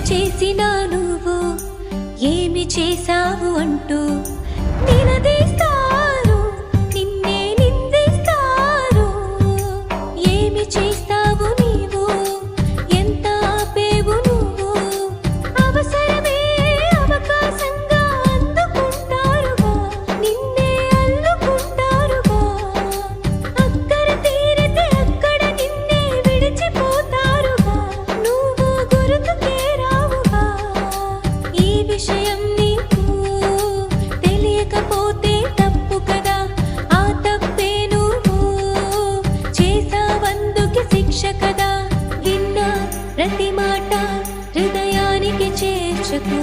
చేసినా నువ్వు ఏమి చేశావు అంటూ నిలదీస్తారు, నిన్నే నిందిస్తారు. ఏమి చేస్తావు నీవు, ఎంత ఆపేవు నువ్వు, అవసరమే అవకాశంగా అందుకుంటారుగా, నిన్నే అల్లుకుంటారుగా. అక్కర తీరితే అక్కడ నిన్నే విడిచిపోతారుగా, నువ్వు గుర్తుకే రావుగా. ఈ విషయం నీకు తెలియకపోతే తప్పు కదా, ఆ తప్పే నువ్వు చేసావందుకే శిక్ష కదా. విన్న ప్రతి మాట హృదయానికి చేర్చకు.